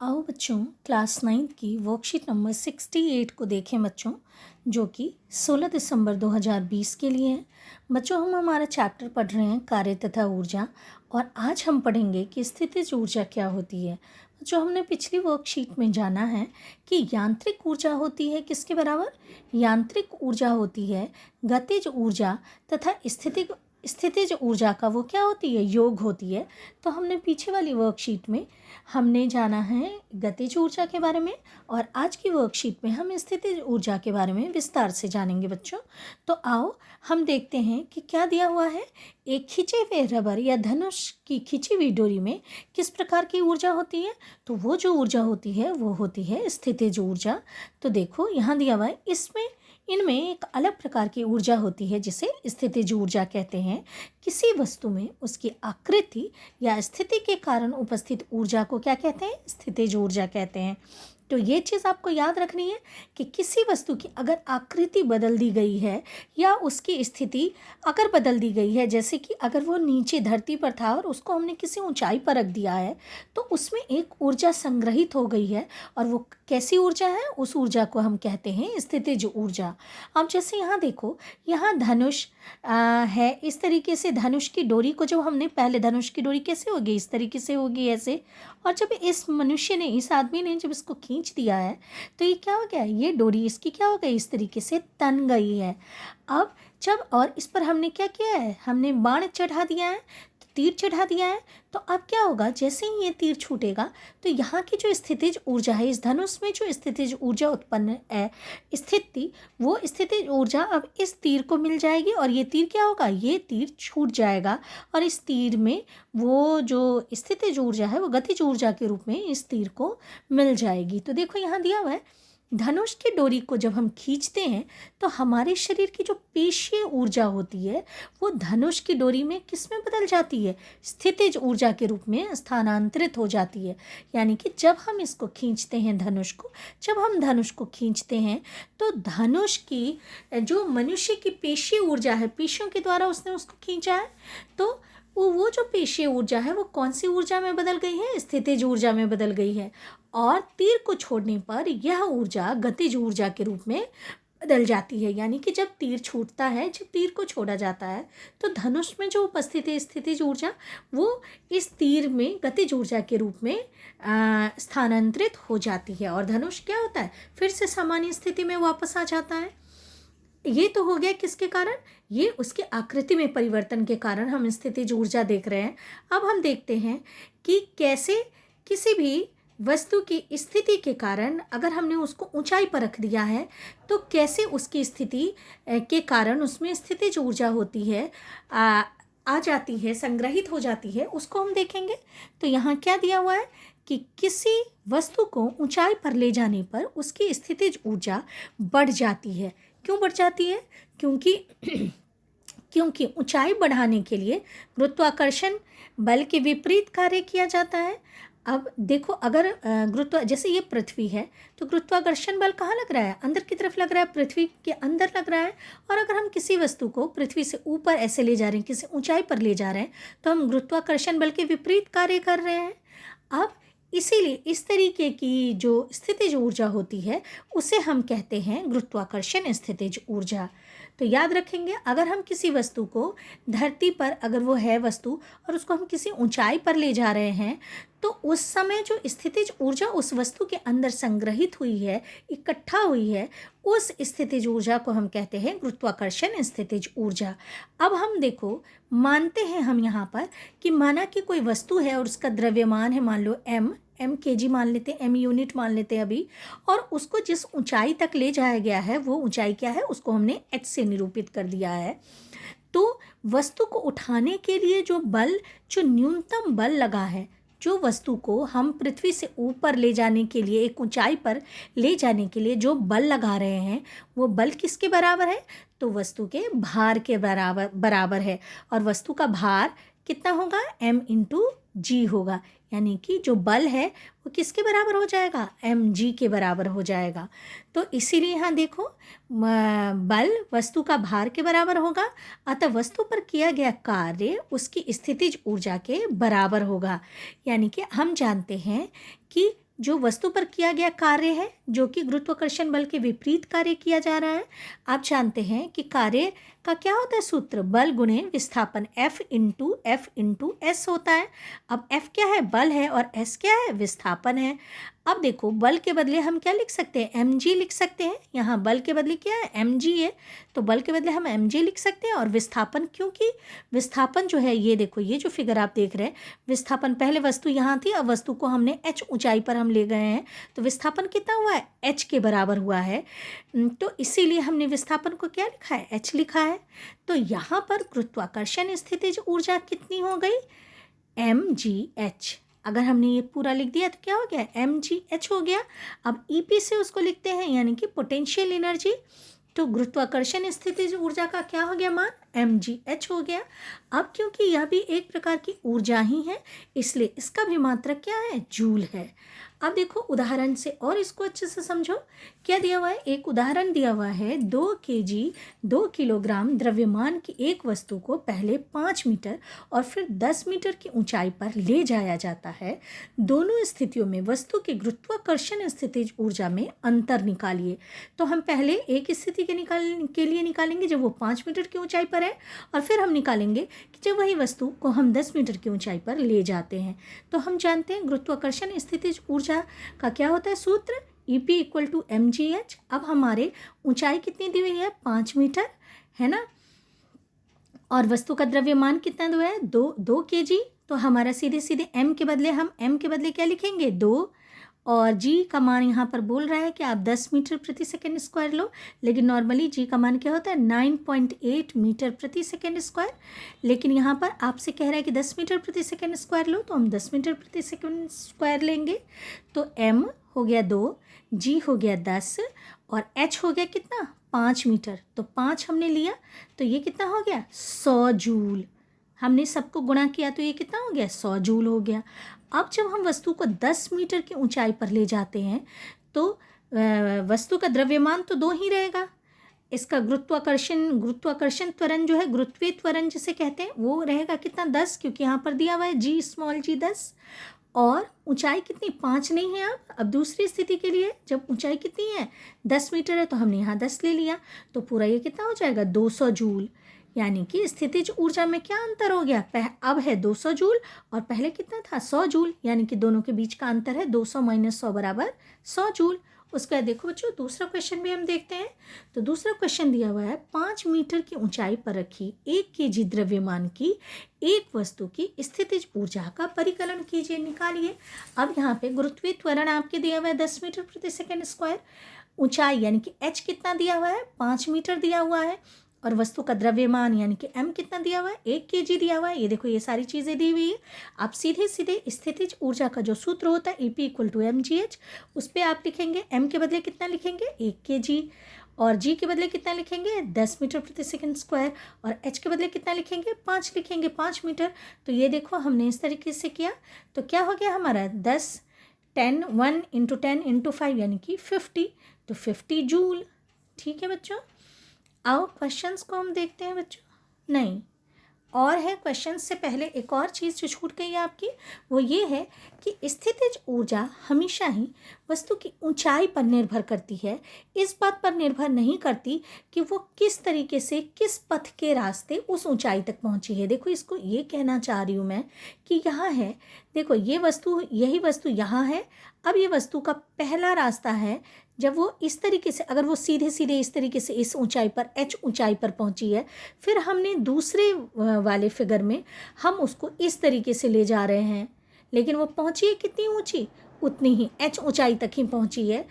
आओ बच्चों, क्लास 9 की वर्कशीट नंबर 68 को देखें बच्चों, जो कि 16 दिसंबर 2020 के लिए है। बच्चों, हम हमारा चैप्टर पढ़ रहे हैं कार्य तथा ऊर्जा, और आज हम पढ़ेंगे कि स्थितिज ऊर्जा क्या होती है। बच्चों, हमने पिछली वर्कशीट में जाना है कि यांत्रिक ऊर्जा होती है किसके बराबर। यांत्रिक ऊर्जा होती है गतिज ऊर्जा तथा स्थितिज ऊर्जा का वो क्या होती है, योग होती है। तो हमने पीछे वाली वर्कशीट में हमने जाना है गतिज ऊर्जा के बारे में, और आज की वर्कशीट में हम स्थितिज ऊर्जा के बारे में विस्तार से जानेंगे बच्चों। तो आओ हम देखते हैं कि क्या दिया हुआ है। एक खिंचे हुए रबर या धनुष की खिंची हुई डोरी में किस प्रकार की ऊर्जा होती है। तो वो जो ऊर्जा होती है वो होती है स्थितिज ऊर्जा। तो देखो यहाँ दिया हुआ है, इनमें एक अलग प्रकार की ऊर्जा होती है जिसे स्थितिज ऊर्जा कहते हैं। किसी वस्तु में उसकी आकृति या स्थिति के कारण उपस्थित ऊर्जा को क्या कहते हैं, स्थितिज ऊर्जा कहते हैं। तो ये चीज़ आपको याद रखनी है कि किसी वस्तु की अगर आकृति बदल दी गई है या उसकी स्थिति अगर बदल दी गई है, जैसे कि अगर वो नीचे धरती पर था और उसको हमने किसी ऊंचाई पर रख दिया है, तो उसमें एक ऊर्जा संग्रहित हो गई है, और वो कैसी ऊर्जा है, उस ऊर्जा को हम कहते हैं स्थितिज ऊर्जा। अब जैसे यहाँ देखो, यहाँ धनुष है, इस तरीके से धनुष की डोरी को, जो हमने पहले धनुष की डोरी कैसे होगी, इस तरीके से होगी ऐसे, और जब इस मनुष्य ने, इस आदमी ने जब इसको खींच दिया है तो ये क्या हो गया, ये डोरी इसकी क्या हो गई, इस तरीके से तन गई है। अब जब, और इस पर हमने क्या किया है, हमने बाण चढ़ा दिया है, तीर चढ़ा दिया है। तो अब क्या होगा, जैसे ही ये तीर छूटेगा तो यहाँ की जो स्थितिज ऊर्जा है, इस धनुष में जो स्थितिज ऊर्जा उत्पन्न है स्थिति, वो स्थितिज ऊर्जा अब इस तीर को मिल जाएगी, और ये तीर क्या होगा, ये तीर छूट जाएगा, और इस तीर में वो जो स्थितिज ऊर्जा है वो गतिज ऊर्जा के रूप में इस तीर को मिल जाएगी। तो देखो यहाँ दिया हुआ है, धनुष की डोरी को जब हम खींचते हैं तो हमारे शरीर की जो पेशीय ऊर्जा होती है वो धनुष की डोरी में किस में बदल जाती है, स्थितिज ऊर्जा के रूप में स्थानांतरित हो जाती है। यानी कि जब हम इसको खींचते हैं धनुष को, जब हम धनुष को खींचते हैं तो धनुष की जो मनुष्य की पेशीय ऊर्जा है, पेशियों के द्वारा उसने उसको खींचा है, तो वो जो पेशीय ऊर्जा है वो कौन सी ऊर्जा में बदल गई है, स्थितिज ऊर्जा में बदल गई है। और तीर को छोड़ने पर यह ऊर्जा गतिज ऊर्जा के रूप में बदल जाती है। यानी कि जब तीर छूटता है, जब तीर को छोड़ा जाता है, तो धनुष में जो उपस्थित है स्थितिज ऊर्जा वो इस तीर में गतिज ऊर्जा के रूप में स्थानांतरित हो जाती है, और धनुष क्या होता है, फिर से सामान्य स्थिति में वापस आ जाता है। ये तो हो गया किसके कारण, ये उसकी आकृति में परिवर्तन के कारण हम स्थितिज ऊर्जा देख रहे हैं। अब हम देखते हैं कि कैसे किसी भी वस्तु की स्थिति के कारण अगर हमने उसको ऊंचाई पर रख दिया है तो कैसे उसकी स्थिति के कारण उसमें स्थितिज ऊर्जा होती है, आ जाती है, संग्रहित हो जाती है, उसको हम देखेंगे। तो यहाँ क्या दिया हुआ है कि किसी वस्तु को ऊंचाई पर ले जाने पर उसकी स्थितिज ऊर्जा बढ़ जाती है। क्यों बढ़ जाती है, क्योंकि ऊंचाई बढ़ाने के लिए गुरुत्वाकर्षण बल के विपरीत कार्य किया जाता है। अब देखो, अगर जैसे ये पृथ्वी है तो गुरुत्वाकर्षण बल कहाँ लग रहा है, अंदर की तरफ लग रहा है, पृथ्वी के अंदर लग रहा है। और अगर हम किसी वस्तु को पृथ्वी से ऊपर ऐसे ले जा रहे हैं, किसी ऊंचाई पर ले जा रहे हैं, तो हम गुरुत्वाकर्षण बल के विपरीत कार्य कर रहे हैं। अब इसीलिए इस तरीके की जो स्थितिज ऊर्जा होती है उसे हम कहते हैं गुरुत्वाकर्षण स्थितिज ऊर्जा। तो याद रखेंगे, अगर हम किसी वस्तु को धरती पर, अगर वो है वस्तु और उसको हम किसी ऊंचाई पर ले जा रहे हैं, तो उस समय जो स्थितिज ऊर्जा उस वस्तु के अंदर संग्रहित हुई है, इकट्ठा हुई है, उस स्थितिज ऊर्जा को हम कहते हैं गुरुत्वाकर्षण स्थितिज ऊर्जा। अब हम देखो, मानते हैं हम यहाँ पर कि माना कि कोई वस्तु है और उसका द्रव्यमान है, मान लो एम केजी मान लेते हैं, एम यूनिट मान लेते हैं अभी, और उसको जिस ऊंचाई तक ले जाया गया है वो ऊंचाई क्या है, उसको हमने एच से निरूपित कर दिया है। तो वस्तु को उठाने के लिए जो बल, जो न्यूनतम बल लगा है, जो वस्तु को हम पृथ्वी से ऊपर ले जाने के लिए, एक ऊंचाई पर ले जाने के लिए जो बल लगा रहे हैं, वो बल किसके बराबर है, तो वस्तु के भार के बराबर है। और वस्तु का भार कितना होगा, m/g होगा। यानी कि जो बल है वो किसके बराबर हो जाएगा, mg के बराबर हो जाएगा। तो इसीलिए यहाँ देखो, बल वस्तु का भार के बराबर होगा, अतः वस्तु पर किया गया कार्य उसकी स्थितिज ऊर्जा के बराबर होगा। यानी कि हम जानते हैं कि जो वस्तु पर किया गया कार्य है जो कि गुरुत्वाकर्षण बल के विपरीत कार्य किया जा रहा है। आप जानते हैं कि कार्य का क्या होता है सूत्र, बल गुणे विस्थापन, F इंटू एस होता है। अब F क्या है, बल है, और S क्या है, विस्थापन है। अब देखो बल के बदले हम क्या लिख सकते हैं, mg लिख सकते हैं। यहाँ बल के बदले क्या है, mg है, तो बल के बदले हम mg लिख सकते हैं। और विस्थापन, क्योंकि विस्थापन जो है, ये देखो ये जो फिगर आप देख रहे हैं, विस्थापन पहले वस्तु यहाँ थी, अब वस्तु को हमने h ऊंचाई पर हम ले गए हैं, तो विस्थापन कितना हुआ है, h के बराबर हुआ है। तो इसीलिए हमने विस्थापन को क्या लिखा है, h लिखा है। तो यहाँ पर गुरुत्वाकर्षण स्थितिज ऊर्जा कितनी हो गई, mgh। अगर हमने ये पूरा लिख दिया तो क्या हो गया, mgh हो गया। अब EP से उसको लिखते हैं, यानी कि पोटेंशियल एनर्जी। तो गुरुत्वाकर्षण स्थितिज ऊर्जा का क्या हो गया मान, mgh हो गया। अब क्योंकि यह भी एक प्रकार की ऊर्जा ही है, इसलिए इसका भी मात्रक क्या है, जूल है। अब देखो उदाहरण से और इसको अच्छे से समझो। क्या दिया हुआ है, एक उदाहरण दिया हुआ है, 2 kg 2 किलोग्राम द्रव्यमान की एक वस्तु को पहले 5 मीटर और फिर 10 मीटर की ऊंचाई पर ले जाया जाता है। दोनों स्थितियों में वस्तु की गुरुत्वाकर्षण स्थितिज ऊर्जा में अंतर निकालिए। तो हम पहले एक स्थिति के लिए निकालेंगे जब वो 5 मीटर की ऊंचाई पर है, और फिर हम निकालेंगे कि जब वही वस्तु को हम 10 मीटर की ऊंचाई पर ले जाते हैं। तो हम जानते हैं गुरुत्वाकर्षण स्थितिज ऊर्जा का क्या होता है सूत्र, EP इक्वल टू mgh। अब हमारे ऊंचाई कितनी दी हुई है, 5 मीटर है ना, और वस्तु का द्रव्यमान कितना दिया है, 2 kg। तो हमारा सीधे सीधे m के बदले क्या लिखेंगे, 2, और g का मान यहाँ पर बोल रहा है कि आप 10 मीटर प्रति सेकेंड स्क्वायर लो, लेकिन नॉर्मली g का मान क्या होता है, 9.8 मीटर प्रति सेकेंड स्क्वायर। लेकिन यहाँ पर आपसे कह रहा है कि 10 मीटर प्रति सेकेंड स्क्वायर लो, तो हम 10 मीटर प्रति सेकेंड स्क्वायर लेंगे। तो m हो गया 2, g हो गया 10, और h हो गया कितना, 5 मीटर। तो 5 हमने लिया, तो ये कितना हो गया, 100 जूल। हमने सबको गुणा किया तो ये कितना हो गया, 100 जूल हो गया। अब जब हम वस्तु को 10 मीटर की ऊंचाई पर ले जाते हैं, तो वस्तु का द्रव्यमान तो 2 ही रहेगा। इसका गुरुत्वाकर्षण त्वरण जो है, गुरुत्वीय त्वरण जिसे कहते हैं, वो रहेगा कितना, 10, क्योंकि यहाँ पर दिया हुआ है g स्मॉल g 10। और ऊंचाई कितनी, 5 नहीं है। अब दूसरी स्थिति के लिए जब ऊंचाई कितनी है, 10 मीटर है, तो हमने यहाँ 10 ले लिया, तो पूरा ये कितना हो जाएगा, 200 जूल। यानी कि स्थितिज ऊर्जा में क्या अंतर हो गया, अब है 200 जूल और पहले कितना था, 100 जूल। यानी कि दोनों के बीच का अंतर है 200 माइनस 100 बराबर 100 जूल। उसका देखो बच्चों दूसरा क्वेश्चन भी हम देखते हैं। तो दूसरा क्वेश्चन दिया हुआ है, 5 मीटर की ऊंचाई पर रखी 1 kg द्रव्यमान की एक वस्तु की स्थितिज ऊर्जा का परिकलन कीजिए, निकालिए। अब यहाँ पे गुरुत्वीय त्वरण आपके दिया हुआ है 10 मीटर प्रति सेकेंड स्क्वायर, ऊंचाई यानी कि h कितना दिया हुआ है, 5 मीटर दिया हुआ है, और वस्तु का द्रव्यमान यानी कि m कितना दिया हुआ है, 1 kg दिया हुआ है। ये देखो ये सारी चीज़ें दी हुई है। आप सीधे सीधे स्थितिज ऊर्जा का जो सूत्र होता है EP इक्वल टू mgh, उस पर आप लिखेंगे m के बदले कितना लिखेंगे, 1 kg, और g के बदले कितना लिखेंगे, 10 मीटर प्रति सेकेंड स्क्वायर, और h के बदले कितना लिखेंगे, 5 लिखेंगे, 5 मीटर। तो ये देखो हमने इस तरीके से किया, तो क्या हो गया हमारा 10 1 इंटू 10 इंटू 5 यानी कि 50, तो 50 जूल। ठीक है बच्चों, आओ क्वेश्चंस को हम देखते हैं बच्चों। नहीं, और है क्वेश्चंस से पहले एक और चीज़ जो छूट गई है आपकी, वो ये है कि स्थितिज ऊर्जा हमेशा ही वस्तु की ऊंचाई पर निर्भर करती है, इस बात पर निर्भर नहीं करती कि वो किस तरीके से किस पथ के रास्ते उस ऊंचाई तक पहुंची है। देखो इसको ये कहना चाह रही हूँ मैं कि यहाँ है, देखो ये वस्तु, यही वस्तु यहाँ है। अब ये वस्तु का पहला रास्ता है, जब वो इस तरीके से, अगर वो सीधे सीधे इस तरीके से इस ऊंचाई पर h ऊंचाई पर पहुंची है, फिर हमने दूसरे वाले फिगर में हम उसको इस तरीके से ले जा रहे हैं, लेकिन वो पहुंची है कितनी ऊंची, उतनी ही h ऊंचाई तक ही पहुंची है।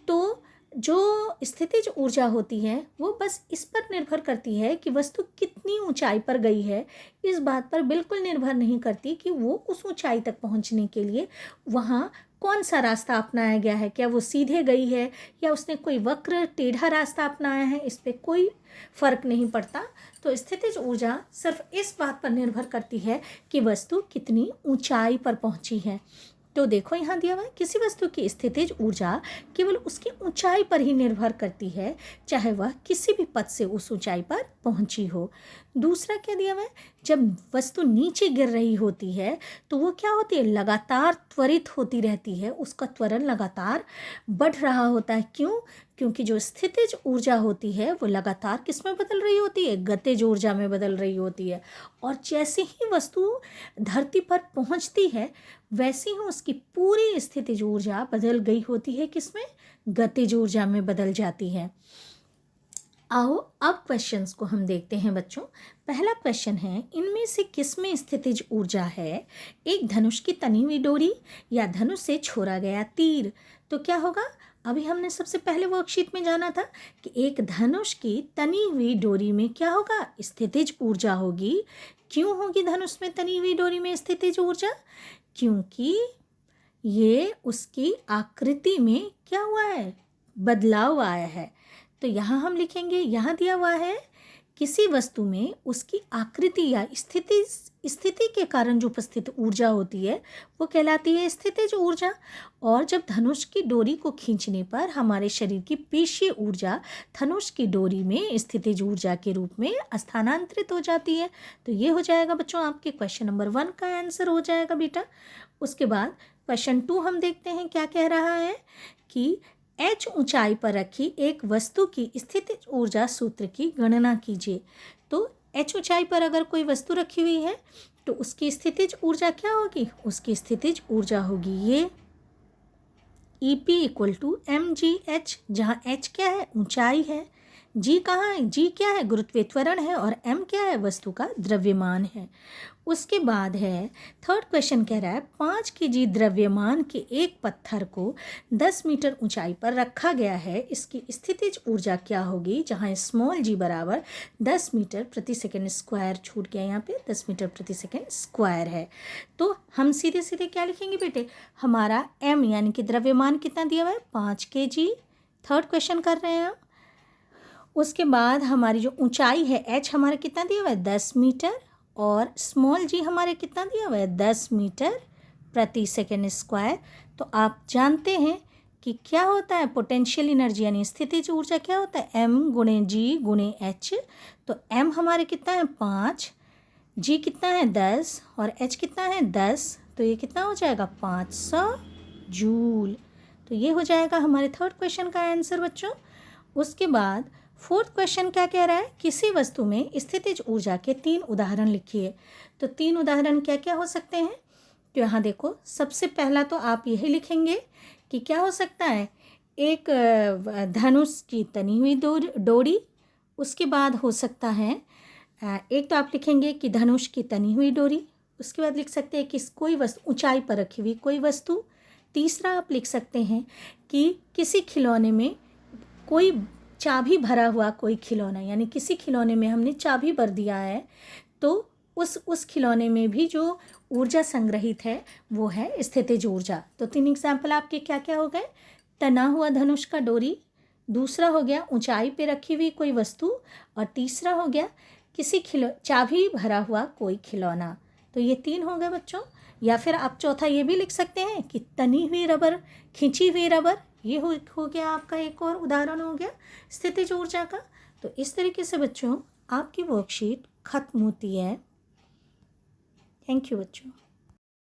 तो जो स्थितिज ऊर्जा होती है वो बस इस पर निर्भर करती है कि वस्तु कितनी ऊंचाई पर गई है, इस बात पर बिल्कुल निर्भर नहीं करती कि वो उस ऊंचाई तक पहुंचने के लिए वहाँ कौन सा रास्ता अपनाया गया है, क्या वो सीधे गई है या उसने कोई वक्र टेढ़ा रास्ता अपनाया है, इस पर कोई फर्क नहीं पड़ता। तो स्थितिज ऊर्जा सिर्फ इस बात पर निर्भर करती है कि वस्तु कितनी ऊंचाई पर पहुंची है। तो देखो यहाँ दिया हुआ है, किसी वस्तु की स्थितिज ऊर्जा केवल उसकी ऊंचाई पर ही निर्भर करती है, चाहे वह किसी भी पथ से उस ऊंचाई पर पहुंची हो। दूसरा क्या दिया हुआ है, जब वस्तु नीचे गिर रही होती है तो वो क्या होती है, लगातार त्वरित होती रहती है, उसका त्वरण लगातार बढ़ रहा होता है। क्यों? क्योंकि जो स्थितिज ऊर्जा होती है वो लगातार किस में बदल रही होती है, गतिज ऊर्जा में बदल रही होती है। और जैसे ही वस्तु धरती पर पहुंचती है वैसे ही उसकी पूरी स्थितिज ऊर्जा बदल गई होती है, किसमें, गतिज ऊर्जा में बदल जाती है। आओ अब क्वेश्चंस को हम देखते हैं बच्चों। पहला क्वेश्चन है, इनमें से किसमें स्थितिज ऊर्जा है, एक धनुष की तनी हुई डोरी या धनुष से छोड़ा गया तीर। तो क्या होगा, अभी हमने सबसे पहले वर्कशीट में जाना था कि एक धनुष की तनी हुई डोरी में क्या होगा, स्थितिज ऊर्जा होगी। क्यों होगी धनुष में तनी हुई डोरी में स्थितिज ऊर्जा? क्योंकि ये उसकी आकृति में क्या हुआ है, बदलाव आया है। तो यहाँ हम लिखेंगे, यहाँ दिया हुआ है किसी वस्तु में उसकी आकृति या स्थिति के कारण जो उपस्थित ऊर्जा होती है वो कहलाती है स्थितिज ऊर्जा। और जब धनुष की डोरी को खींचने पर हमारे शरीर की पेशीय ऊर्जा धनुष की डोरी में स्थितिज ऊर्जा के रूप में स्थानांतरित हो जाती है। तो ये हो जाएगा बच्चों आपके क्वेश्चन नंबर 1 का आंसर हो जाएगा बेटा। उसके बाद क्वेश्चन 2 हम देखते हैं क्या कह रहा है कि h ऊंचाई पर रखी एक वस्तु की स्थितिज ऊर्जा सूत्र की गणना कीजिए। तो h ऊंचाई पर अगर कोई वस्तु रखी हुई है तो उसकी स्थितिज ऊर्जा क्या होगी, उसकी स्थितिज ऊर्जा होगी ये EP = mgh, जहाँ h क्या है, ऊंचाई है, g कहाँ है, g क्या है, गुरुत्वीय त्वरण है, और m क्या है, वस्तु का द्रव्यमान है। उसके बाद है थर्ड क्वेश्चन कह रहा है 5 kg द्रव्यमान के एक पत्थर को 10 मीटर ऊंचाई पर रखा गया है, इसकी स्थितिज ऊर्जा क्या होगी, जहाँ स्मॉल g बराबर 10 मीटर प्रति सेकेंड स्क्वायर, छूट गया यहाँ पे 10 मीटर प्रति सेकेंड स्क्वायर है। तो हम सीधे सीधे क्या लिखेंगे बेटे, हमारा m यानी कि द्रव्यमान कितना दिया हुआ है, 5 kg। थर्ड क्वेश्चन कर रहे हैं हम। उसके बाद हमारी जो ऊंचाई है h हमारा कितना दिया हुआ है, 10 मीटर, और स्मॉल g हमारे कितना दिया हुआ है, 10 मीटर प्रति सेकेंड स्क्वायर। तो आप जानते हैं कि क्या होता है पोटेंशियल एनर्जी यानी स्थितिज ऊर्जा क्या होता है, m × g × h। तो m हमारे कितना है 5, g कितना है 10 और h कितना है 10, तो ये कितना हो जाएगा 500 जूल। तो ये हो जाएगा हमारे थर्ड क्वेश्चन का आंसर बच्चों। उसके बाद फोर्थ क्वेश्चन क्या कह रहा है, किसी वस्तु में स्थितिज ऊर्जा के 3 उदाहरण लिखिए। तो 3 उदाहरण क्या क्या हो सकते हैं, तो यहाँ देखो सबसे पहला तो आप यही लिखेंगे कि क्या हो सकता है, एक धनुष की तनी हुई डोरी। उसके बाद हो सकता है एक तो आप लिखेंगे कि धनुष की तनी हुई डोरी। उसके बाद लिख सकते हैं कि कोई वस्तु ऊंचाई पर रखी हुई कोई वस्तु। तीसरा आप लिख सकते हैं कि किसी खिलौने में कोई चाबी भरा हुआ कोई खिलौना, यानी किसी खिलौने में हमने चाबी भर दिया है तो उस खिलौने में भी जो ऊर्जा संग्रहित है वो है स्थितिज ऊर्जा। तो 3 एग्जाम्पल आपके क्या क्या हो गए, तना हुआ धनुष का डोरी, दूसरा हो गया ऊंचाई पे रखी हुई कोई वस्तु, और तीसरा हो गया किसी चाबी भरा हुआ कोई खिलौना। तो ये 3 हो गए बच्चों। या फिर आप चौथा ये भी लिख सकते हैं कि तनी हुई रबर, खींची हुई रबर, ये हो गया आपका एक और उदाहरण हो गया स्थितिज ऊर्जा का। तो इस तरीके से बच्चों आपकी वर्कशीट खत्म होती है। थैंक यू बच्चों।